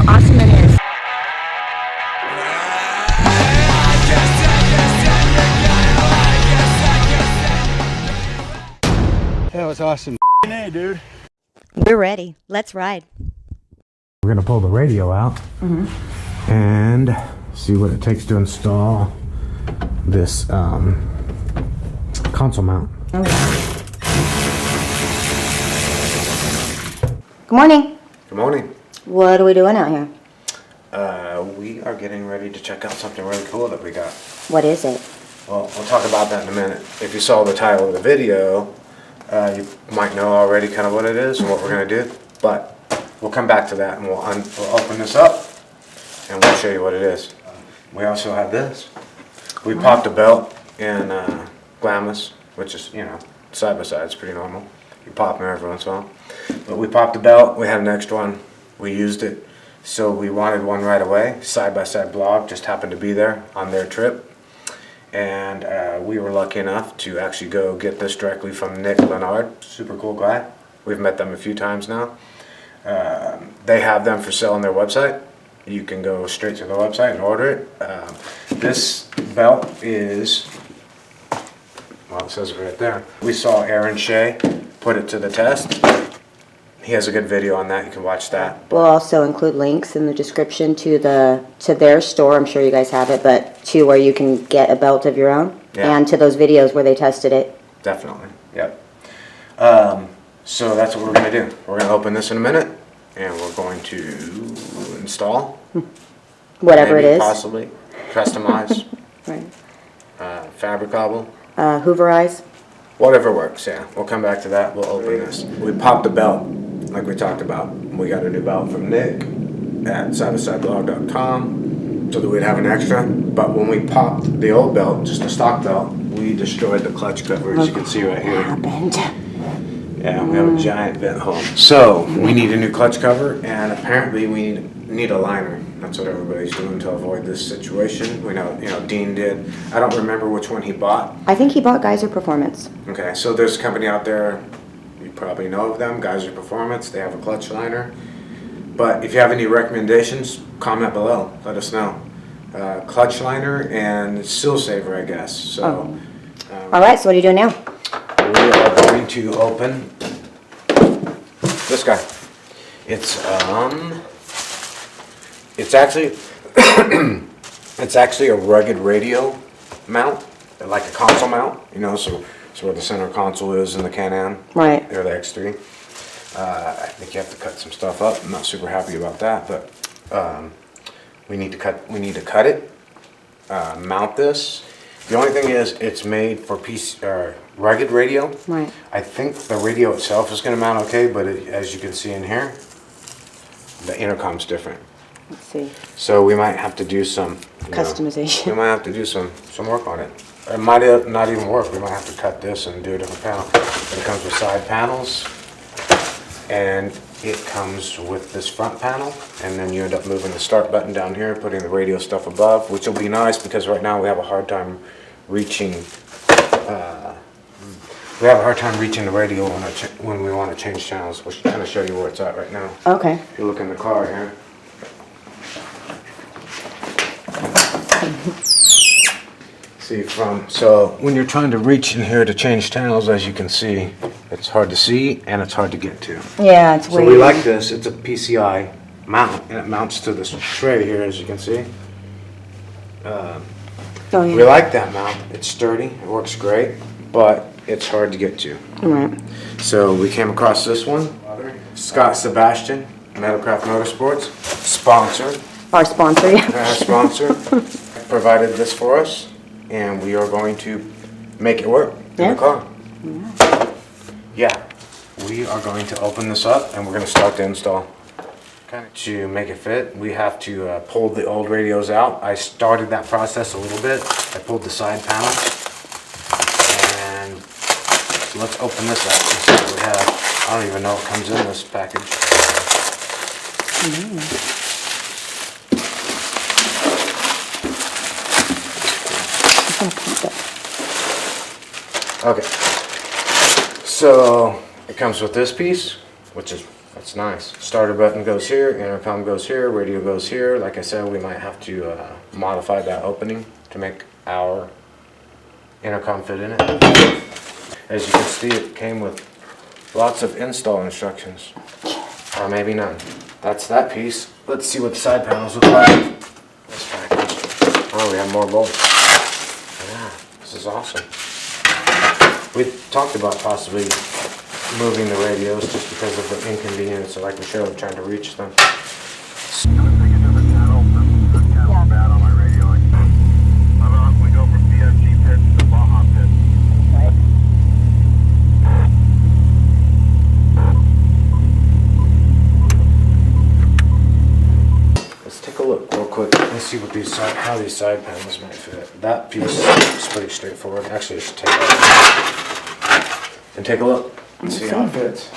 how awesome it is. That was awesome. Hey, dude. We're ready. Let's ride. We're gonna pull the radio out and see what it takes to install this console mount. Okay. Good morning. Good morning. What are we doing out here? We are getting ready to check out something really cool that we got. What is it? Well, we'll talk about that in a minute. If you saw the title of the video, you might know already kind of what it is and what we're gonna do, but we'll come back to that and we'll open this up and we'll show you what it is. We also have this. We popped a belt in Glamis, which is, you know, side by side, it's pretty normal. You pop them every once in a while. But we popped a belt, we had an extra one, we used it. So we wanted one right away. Side by side blog just happened to be there on their trip. And we were lucky enough to actually go get this directly from Nick Leonard, super cool guy. We've met them a few times now. They have them for sale on their website. You can go straight to the website and order it. This belt is, well, it says it right there. We saw Aaron Shea put it to the test. He has a good video on that. You can watch that. We'll also include links in the description to their store. I'm sure you guys have it, but to where you can get a belt of your own, and to those videos where they tested it. Definitely. Yep. So that's what we're going to do. We're going to open this in a minute, and we're going to install Whatever maybe, it is. possibly customize, Right. fabric cobble, Hooverize. whatever works. Yeah, we'll come back to that. We'll open this. We popped the belt like we talked about. We got a new belt from Nick at sidebysideblog.com so that we'd have an extra. But when we popped the old belt, just a stock belt, we destroyed the clutch cover, as you can see right here. Happened. Yeah, we have a giant vent hole. So we need a new clutch cover, and apparently we need a liner. That's what everybody's doing to avoid this situation. We know, Dean did. I don't remember which one he bought. I think he bought Geyser Performance. Okay, so there's a company out there, you probably know of them, Geyser Performance. They have a clutch liner. But if you have any recommendations, comment below. Let us know. Clutch liner and seal saver, I guess. So. All right, so what are you doing now? We are going to open this guy. It's actually it's actually a rugged radio mount, like a console mount, so where the center console is in the Can-Am. Right. They're the X3. I think you have to cut some stuff up. I'm not super happy about that, but we need to cut it, mount this. The only thing is, it's made for rugged radio. Right. I think the radio itself is going to mount okay, but as you can see in here, the intercom's different. Let's see. So we might have to do some Customization. We might have to do some work on it. It might not even work. We might have to cut this and do a different panel. But it comes with side panels, and it comes with this front panel, and then you end up moving the start button down here, putting the radio stuff above, which will be nice because right now we have a hard time reaching. We have a hard time reaching the radio when we want to change channels. We'll kind of show you where it's at right now. Okay. If you look in the car here. See so when you're trying to reach in here to change channels, as you can see, it's hard to see and it's hard to get to. Yeah, it's weird. So we like this. It's a PCI mount, and it mounts to this tray here, as you can see. We like that mount. It's sturdy. It works great, but it's hard to get to. Right. So we came across this one. Scott Sebastian, Metalcraft Motorsports, sponsor. Our sponsor, yeah. Our sponsor provided this for us, and we are going to make it work in the car. Yeah, we are going to open this up, and we're going to start the install. To make it fit, we have to pull the old radios out. I started that process a little bit. I pulled the side panels, and so let's open this up and see what we have. I don't even know what comes in this package. Okay, so it comes with this piece, which is That's nice. Starter button goes here, intercom goes here, radio goes here. Like I said, we might have to modify that opening to make our intercom fit in it. As you can see, it came with lots of install instructions. Or maybe none. That's that piece. Let's see what the side panels look like. This package. Oh, we have more bolts. Yeah, this is awesome. We talked about possibly moving the radios just because of the inconvenience, so like we showed, trying to reach them. See what these how these side panels might fit. That piece is pretty straightforward. Actually, I should take that and take a look and see how it fits.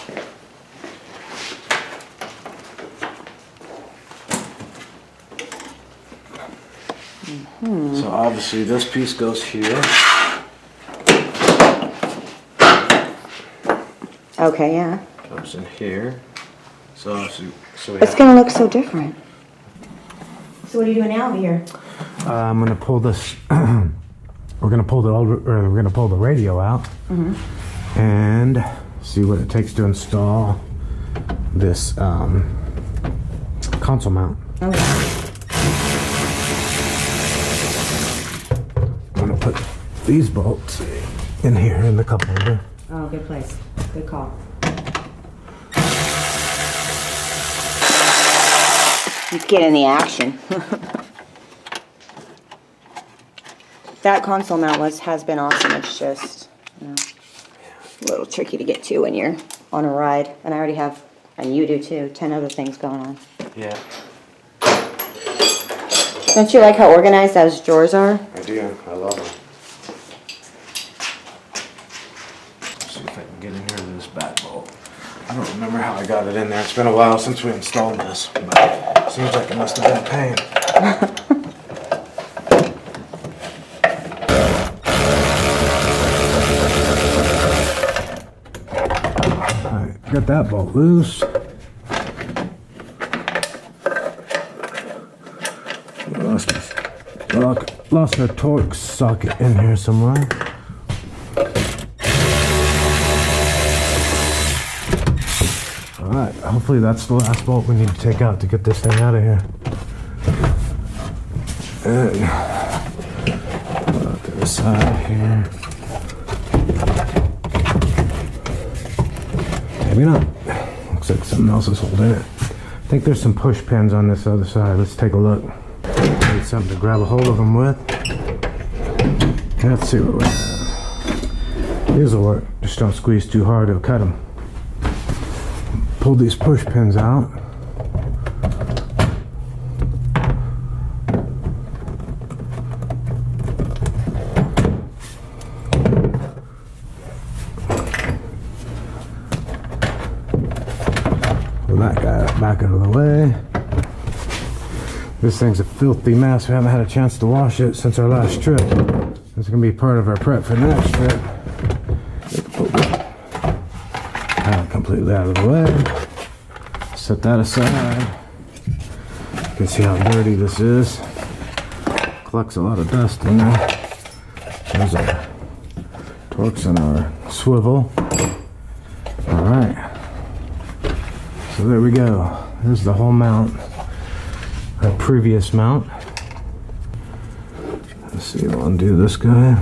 So obviously this piece goes here. Okay, yeah. Goes in here. So we It's gonna look so different. So what are you doing now over here? I'm gonna pull this. we're gonna pull the radio out and see what it takes to install this console mount. Okay. I'm gonna put these bolts in here in the cup holder. Oh, good place. Good call. Let's get in the action. That console mount has been awesome. It's just, you know, a little tricky to get to when you're on a ride. And I already have, and you do too, 10 other things going on. Yeah. Don't you like how organized those drawers are? I do. I love them. Let's see if I can get in here with this back bolt. I don't remember how I got it in there. It's been a while since we installed this, but it seems like it must have been a pain. Alright, got that bolt loose. Lost our torque socket in here somewhere. Alright, hopefully that's the last bolt we need to take out to get this thing out of here. And put it to the side here. Maybe not. Looks like something else is holding it. I think there's some push pins on this other side. Let's take a look. Need something to grab a hold of them with. Let's see what we have. These will work. Just don't squeeze too hard, it'll cut them. Pull these push pins out. Pull that guy back out of the way. This thing's a filthy mess. We haven't had a chance to wash it since our last trip. It's gonna be part of our prep for the next trip. Pull that completely out of the way. Set that aside. You can see how dirty this is. Collects a lot of dust in there. There's our torques on our swivel. Alright. So there we go. There's the whole mount. Our previous mount. Let's see, I'll undo this guy.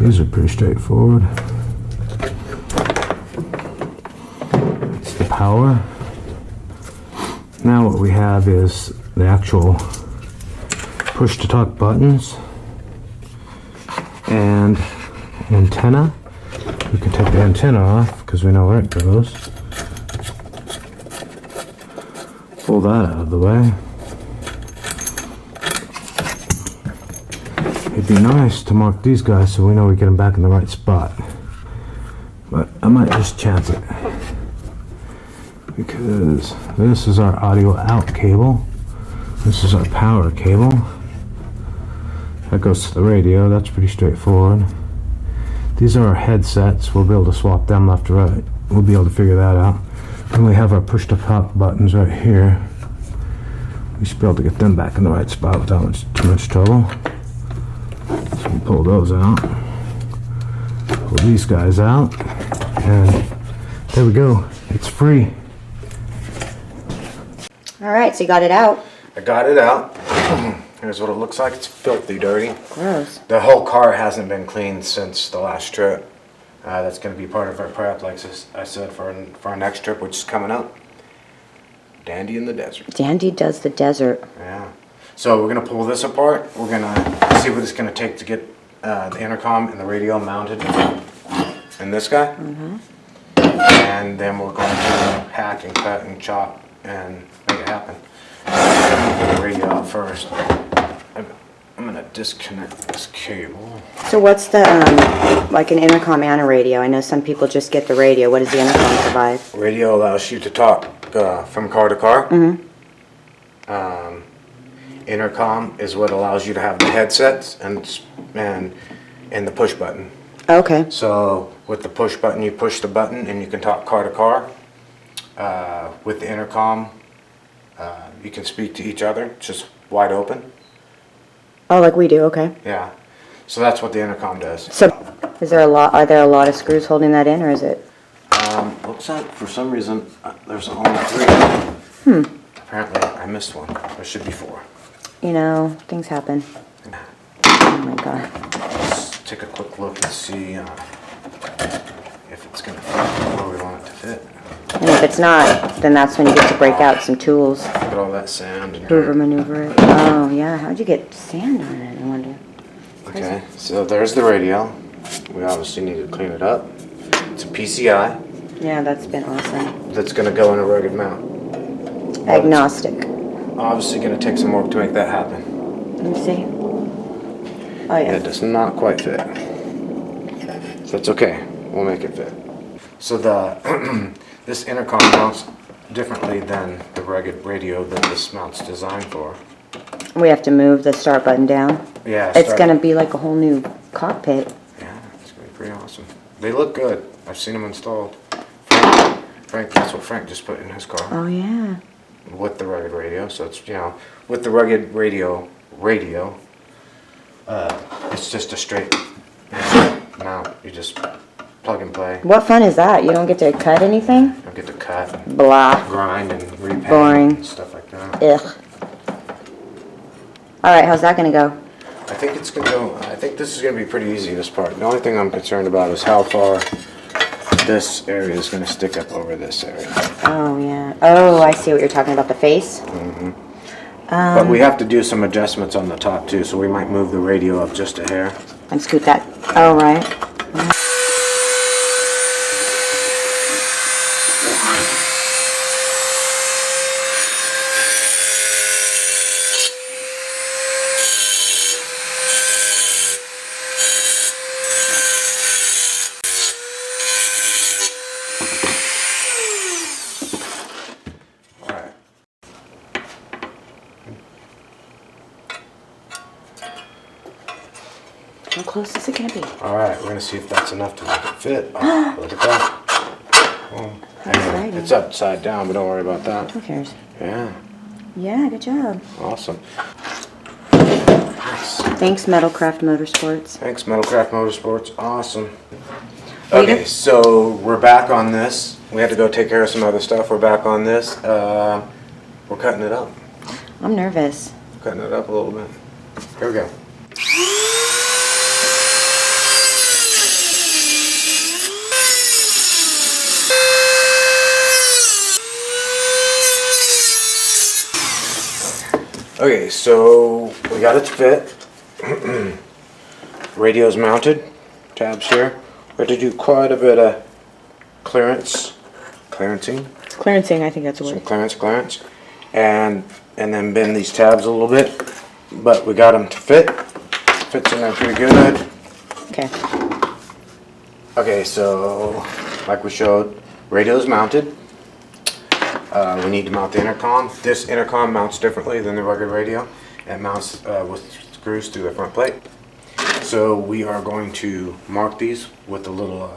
These are pretty straightforward. It's the power. Now what we have is the actual push to talk buttons and antenna. We can take the antenna off because we know where it goes. Pull that out of the way. It'd be nice to mark these guys so we know we get them back in the right spot. But I might just chance it. Because this is our audio out cable. This is our power cable. That goes to the radio. That's pretty straightforward. These are our headsets. We'll be able to swap them left to right. We'll be able to figure that out. And we have our push-to-pop buttons right here. We should be able to get them back in the right spot without too much trouble. So we pull those out. Pull these guys out. And there we go. It's free. All right, so you got it out. I got it out. Here's what it looks like. It's filthy dirty. Gross. The whole car hasn't been cleaned since the last trip. That's going to be part of our prep, like I said, for our next trip, which is coming up. Dandi in the desert. Dandi does the desert. Yeah. So we're going to pull this apart. We're going to see what it's going to take to get the intercom and the radio mounted in this guy. And then we're going to hack and cut and chop and make it happen. I'm going to get the radio out first. I'm going to disconnect this cable. So what's the, like an intercom and a radio? I know some people just get the radio. What does the intercom provide? Radio allows you to talk from car to car. Intercom is what allows you to have the headsets and the push button. Okay. So with the push button, you push the button and you can talk car to car. With the intercom, you can speak to each other. It's just wide open. Oh, like we do, okay. Yeah. So that's what the intercom does. So are there a lot of screws holding that in, or is it? Looks like for some reason there's only 3. Apparently I missed one. There should be 4. You know, things happen. Oh my God. Let's take a quick look and see if it's going to fit where we want it to fit. And if it's not, then that's when you get to break out some tools. Look at all that sand and Hoover dirt. maneuver it. Oh yeah, how'd you get sand on it, I wonder? Okay, so there's the radio. We obviously need to clean it up. It's a PCI Yeah, that's been awesome. that's going to go in a rugged mount. Agnostic. Obviously going to take some work to make that happen. Let me see. Oh yeah. It does not quite fit. So that's okay. We'll make it fit. So the this intercom mounts differently than the rugged radio that this mount's designed for. We have to move the start button down. Yeah. It's gonna be like a whole new cockpit. Yeah, it's going to be pretty awesome. They look good. I've seen them installed. Frank, that's what Frank just put in his car. Oh yeah. With the rugged radio, so it's, with the rugged radio, it's just a straight mount. You just plug and play. What fun is that? You don't get to cut anything? You don't get to cut, Blah. grind, and repaint. Boring. And stuff like that. Ugh. Alright, how's that gonna go? I think it's gonna go. I think this is gonna be pretty easy. This part. The only thing I'm concerned about is how far this area is gonna stick up over this area. Oh yeah. Oh, I see what you're talking about, the face. But we have to do some adjustments on the top too, so we might move the radio up just a hair. And scoot that. Oh, right. Alright. How close is it gonna be? Alright, we're gonna see if that's enough to make it fit. Oh, look at that. Oh, exciting. it's upside down, but don't worry about that. Who cares? Yeah, Yeah, good job. awesome. Nice. Thanks, Metalcraft Motorsports. Thanks, Metalcraft Motorsports. Awesome. Rita? Okay, so we're back on this. We had to go take care of some other stuff. We're back on this. We're cutting it up. I'm nervous. Cutting it up a little bit. Here we go. Okay, so we got it to fit. Radio's mounted. Tabs here. We had to do quite a bit of clearancing, Clearancing, I think that's a some word. clearance, and then bend these tabs a little bit. But we got them to fit. Fits in there pretty good. Okay. Okay, so like we showed, radio's mounted. We need to mount the intercom. This intercom mounts differently than the rugged radio. It mounts with screws through the front plate. So we are going to mark these with a little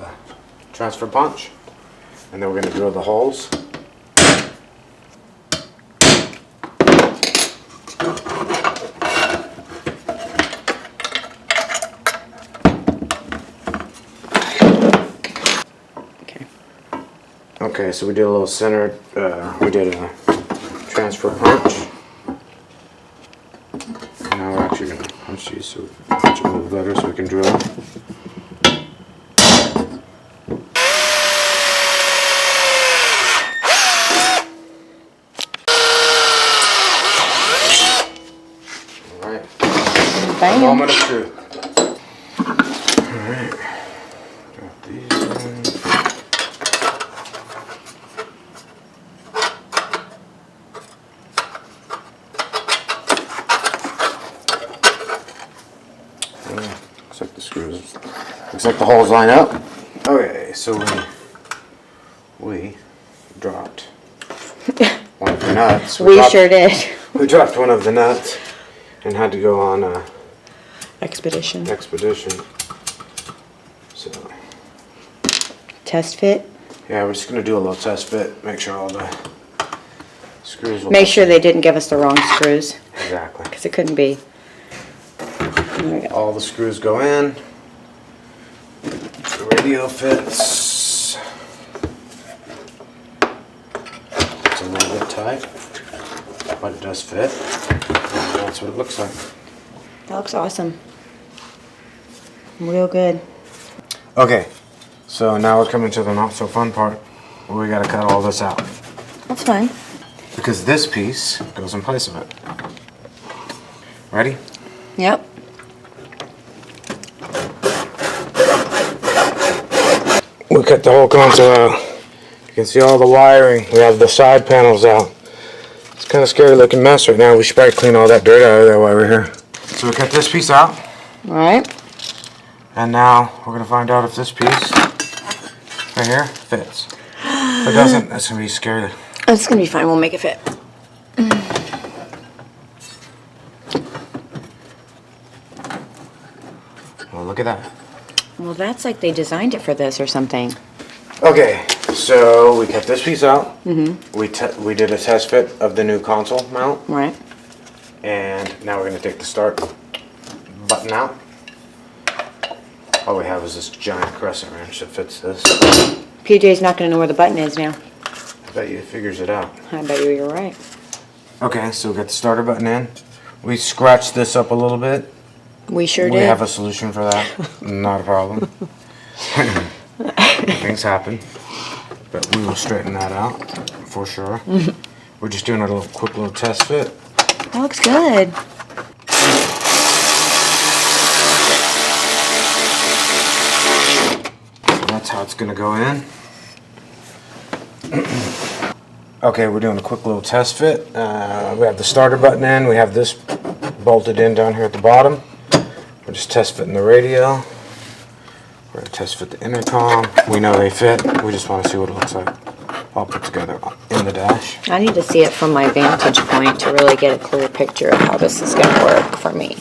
transfer punch, and then we're going to drill the holes. Okay, so we did a little center, we did a transfer punch. Now we're actually going to punch these so punch them a little better so we can drill. Alright, Bam. moment of truth. Alright, got these in. Looks like the screws, looks like the holes line up. Okay, so we dropped one of the nuts. We sure did. We dropped one of the nuts and had to go on a Expedition. So Test fit. yeah, we're just gonna do a little test fit, make sure all the screws will Make sure they didn't give us the wrong screws, exactly. because it couldn't be. There we go. All the screws go in. The radio fits. It's a little bit tight, but it does fit. And that's what it looks like. That looks awesome. Real good. Okay, so now we're coming to the not so fun part where we gotta cut all this out. That's fine. Because this piece goes in place of it. Ready? Yep. We cut the whole console out. You can see all the wiring. We have the side panels out. It's kind of scary looking mess right now. We should probably clean all that dirt out of there while we're here. So we cut this piece out. All right. And now we're going to find out if this piece right here fits. If it doesn't, that's going to be scary. It's gonna be fine. We'll make it fit. Well, look at that. Well, that's like they designed it for this or something. Okay, so we cut this piece out. We did a test fit of the new console mount. Right. And now we're going to take the start button out. All we have is this giant crescent wrench that fits this. PJ's not gonna know where the button is now. I bet you it figures it out. I bet you're right. Okay, so we got the starter button in. We scratched this up a little bit. We sure We did. have a solution for that. Not a problem. Things happen. But we will straighten that out for sure. We're just doing a quick little test fit. That looks good. That's how it's gonna go in. Okay, we're doing a quick little test fit. We have the starter button in. We have this bolted in down here at the bottom. We're just test fitting the radio. We're gonna test fit the intercom. We know they fit. We just want to see what it looks like all put together in the dash. I need to see it from my vantage point to really get a clear picture of how this is gonna work for me.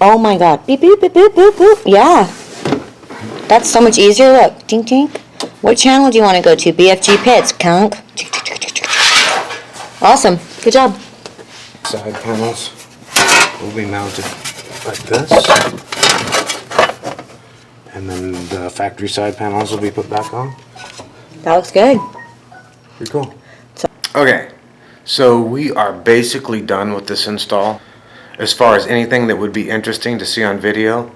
Oh my god. Beep, beep, beep, beep, beep, beep. Yeah. That's so much easier. Look. Tink, tink. What channel do you want to go to? BFG Pits. Conk. Awesome. Good job. Side panels will be mounted like this. And then the factory side panels will be put back on. That looks good. Pretty cool. Okay, so we are basically done with this install. As far as anything that would be interesting to see on video,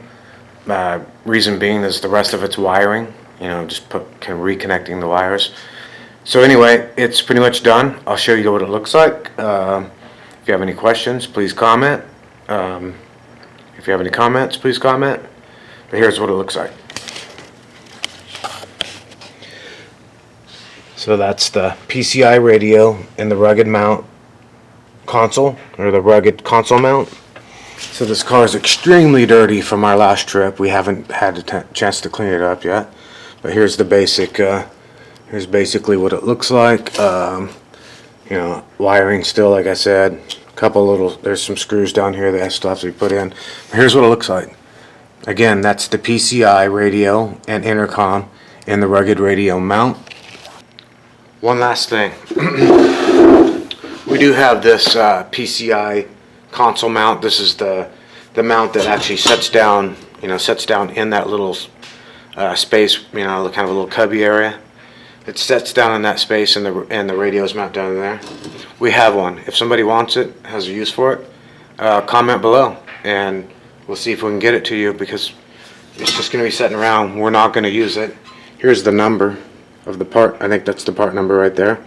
reason being is the rest of it's wiring. You know, just reconnecting the wires. So anyway, it's pretty much done. I'll show you what it looks like. If you have any questions, please comment. If you have any comments, please comment. But here's what it looks like. So that's the PCI radio and the rugged mount console, or the rugged console mount. So this car is extremely dirty from our last trip. We haven't had a chance to clean it up yet. But here's the basic, here's basically what it looks like. You know, wiring still, like I said, There's some screws down here that still have to be put in. Here's what it looks like. Again, that's the PCI radio and intercom and the rugged radio mount. One last thing. We do have this PCI console mount. This is the mount that actually sets down in that little space, kind of a little cubby area. It sets down in that space, and the radios mount down there. We have one. If somebody wants it, has a use for it, comment below, and we'll see if we can get it to you, because it's just going to be sitting around. We're not going to use it. Here's the number of the part. I think that's the part number right there.